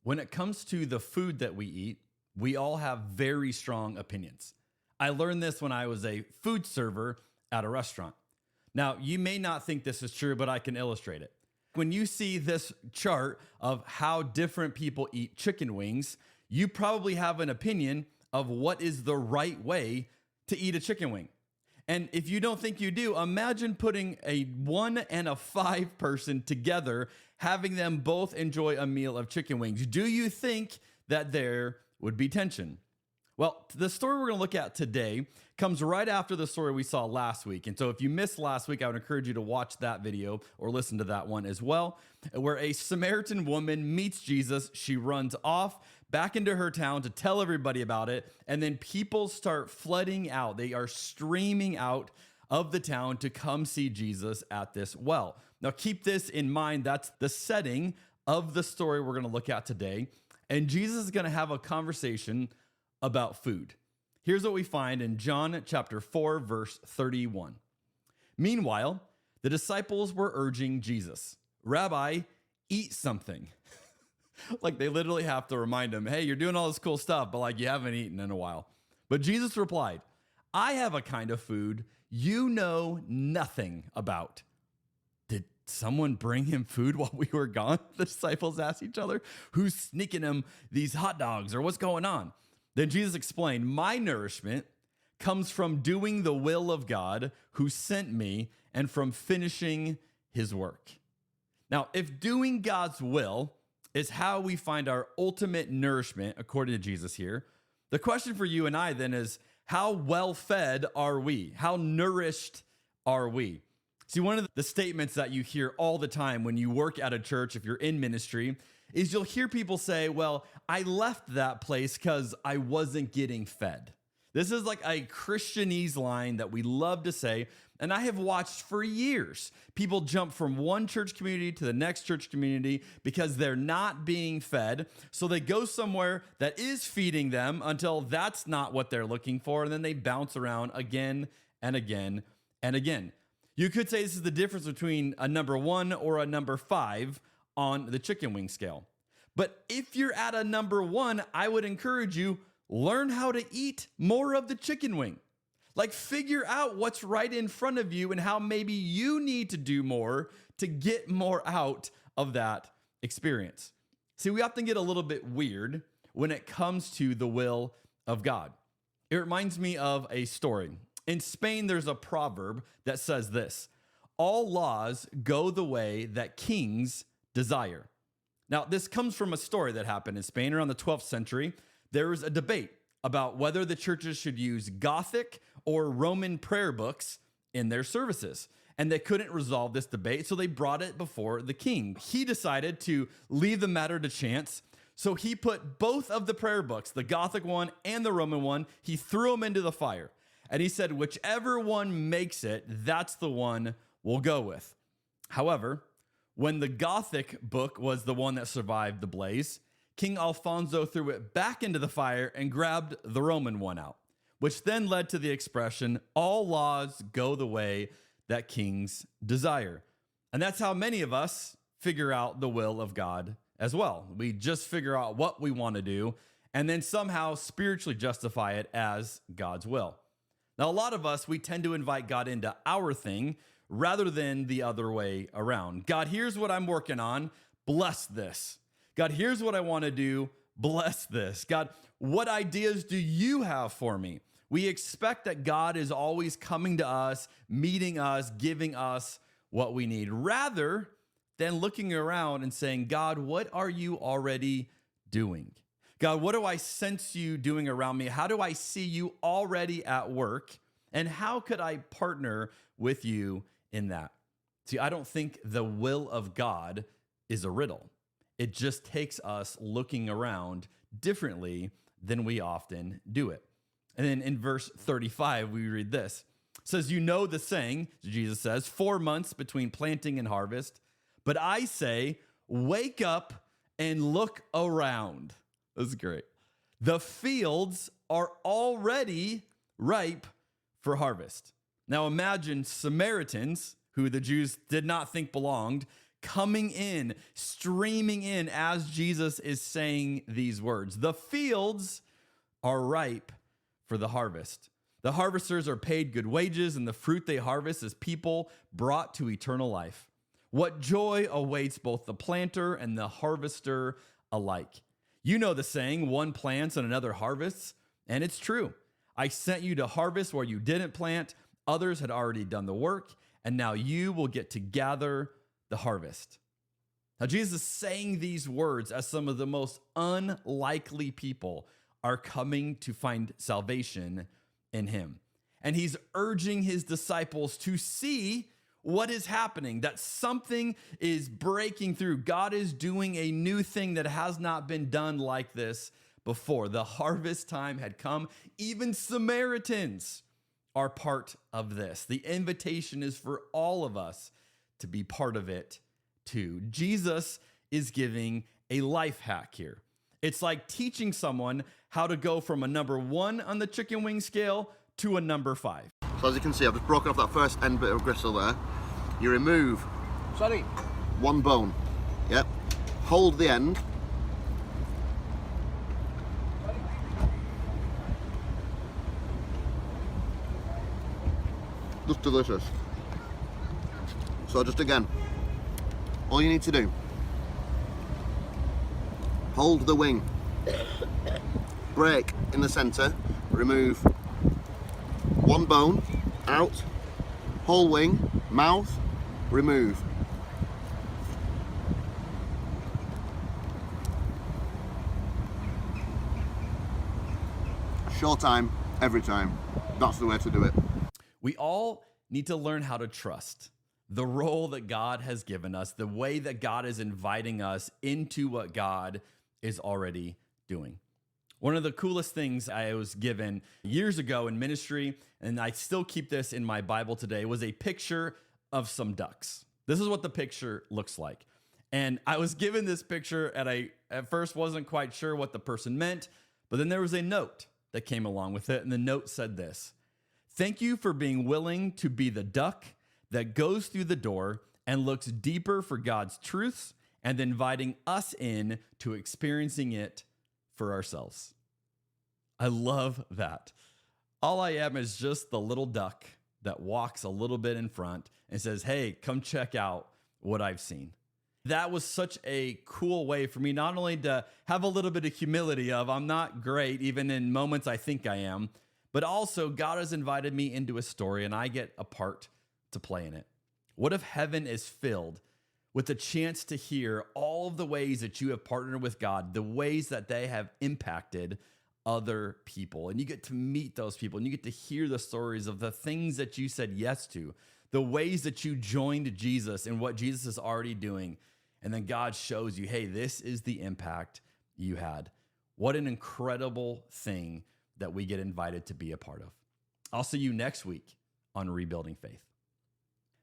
When it comes to the food that we eat, we all have very strong opinions. I learned this when I was a food server at a restaurant. Now, you may not think this is true, but I can illustrate it. When you see this chart of how different people eat chicken wings, you probably have an opinion of what is the right way to eat a chicken wing. And if you don't think you do, imagine putting a 1 and a 5 person together, having them both enjoy a meal of chicken wings. Do you think that there would be tension? Well, the story we're going to look at today comes right after the story we saw last week. And so if you missed last week, I would encourage you to watch that video or listen to that one as well, where a Samaritan woman meets Jesus. She runs off back into her town to tell everybody about it. And then people start flooding out. They are streaming out of the town to come see Jesus at this well. Now, keep this in mind. That's the setting of the story we're going to look at today. And Jesus is going to have a conversation about food. Here's what we find in John chapter 4, verse 31. Meanwhile, the disciples were urging Jesus, "Rabbi, eat something." Like they literally have to remind him, hey, you're doing all this cool stuff, but like you haven't eaten in a while. But Jesus replied, "I have a kind of food you know nothing about." Did someone bring him food while we were gone? The disciples asked each other. Who's sneaking him these hot dogs, or what's going on? Then Jesus explained, "My nourishment comes from doing the will of God who sent me and from finishing his work." Now, if doing God's will is how we find our ultimate nourishment, according to Jesus here, the question for you and I then is, how well fed are we? How nourished are we? See, one of the statements that you hear all the time when you work at a church, if you're in ministry, is you'll hear people say, well, I left that place because I wasn't getting fed. This is like a Christianese line that we love to say, and I have watched for years people jump from one church community to the next church community because they're not being fed. So they go somewhere that is feeding them until that's not what they're looking for, and then they bounce around again and again and again. You could say this is the difference between a number 1 or a number 5 on the chicken wing scale. But if you're at a number 1, I would encourage you, learn how to eat more of the chicken wing. Like figure out what's right in front of you and how maybe you need to do more to get more out of that experience. See, we often get a little bit weird when it comes to the will of God. It reminds me of a story. In Spain, there's a proverb that says this: all laws go the way that kings desire. Now, this comes from a story that happened in Spain around the 12th century. There was a debate about whether the churches should use Gothic or Roman prayer books in their services. And they couldn't resolve this debate, so they brought it before the king. He decided to leave the matter to chance. So he put both of the prayer books, the Gothic one and the Roman one, he threw them into the fire. And he said, whichever one makes it, that's the one we'll go with. However, when the Gothic book was the one that survived the blaze, King Alfonso threw it back into the fire and grabbed the Roman one out, which then led to the expression, all laws go the way that kings desire. And that's how many of us figure out the will of God as well. We just figure out what we want to do and then somehow spiritually justify it as God's will. Now, a lot of us, we tend to invite God into our thing rather than the other way around. God, here's what I'm working on. Bless this. God, here's what I want to do. Bless this. God, what ideas do you have for me? We expect that God is always coming to us, meeting us, giving us what we need, rather than looking around and saying, God, what are you already doing? God, what do I sense you doing around me? How do I see you already at work? And how could I partner with you in that? See, I don't think the will of God is a riddle. It just takes us looking around differently than we often do it. And then in verse 35, we read this. It says, you know the saying, Jesus says, 4 months between planting and harvest. But I say, wake up and look around. This is great. The fields are already ripe for harvest. Now imagine Samaritans, who the Jews did not think belonged, coming in, streaming in as Jesus is saying these words. The fields are ripe for the harvest. The harvesters are paid good wages, and the fruit they harvest is people brought to eternal life. What joy awaits both the planter and the harvester alike. You know the saying, one plants and another harvests, and it's true. I sent you to harvest where you didn't plant. Others had already done the work, and now you will get to gather the harvest. Now, Jesus is saying these words as some of the most unlikely people are coming to find salvation in him. And he's urging his disciples to see what is happening, that something is breaking through. God is doing a new thing that has not been done like this before. The harvest time had come. Even Samaritans are part of this. The invitation is for all of us to be part of it too. Jesus is giving a life hack here. It's like teaching someone how to go from a number 1 on the chicken wing scale to a number 5. So as you can see, I've just broken off that first end bit of gristle there. You remove one bone. Yep. Hold the end. Just delicious. So just again, all you need to do, hold the wing, break in the center, remove one bone out, whole wing, mouth, remove. Short time, every time. That's the way to do it. We all need to learn how to trust the role that God has given us, the way that God is inviting us into what God is already doing. One of the coolest things I was given years ago in ministry, and I still keep this in my Bible today, was a picture of some ducks. This is what the picture looks like. And I was given this picture, and I at first wasn't quite sure what the person meant, but then there was a note that came along with it, and the note said this: "Thank you for being willing to be the duck that goes through the door and looks deeper for God's truths and inviting us in to experiencing it for ourselves." I love that. All I am is just the little duck that walks a little bit in front and says, "Hey, come check out what I've seen." That was such a cool way for me not only to have a little bit of humility of I'm not great, even in moments I think I am, but also God has invited me into a story and I get a part to play in it. What if heaven is filled with the chance to hear all of the ways that you have partnered with God, the ways that they have impacted other people, and you get to meet those people and you get to hear the stories of the things that you said yes to, the ways that you joined Jesus and what Jesus is already doing. And then God shows you, hey, this is the impact you had. What an incredible thing that we get invited to be a part of. I'll see you next week on Rebuilding Faith.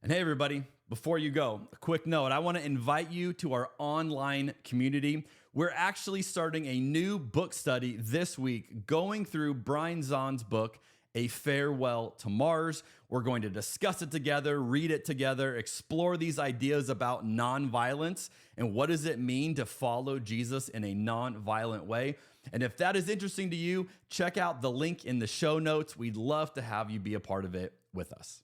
And hey, everybody, before you go, a quick note. I want to invite you to our online community. We're actually starting a new book study this week, going through Brian Zahn's book, A Farewell to Mars. We're going to discuss it together, read it together, explore these ideas about nonviolence and what does it mean to follow Jesus in a nonviolent way. And if that is interesting to you, check out the link in the show notes. We'd love to have you be a part of it with us.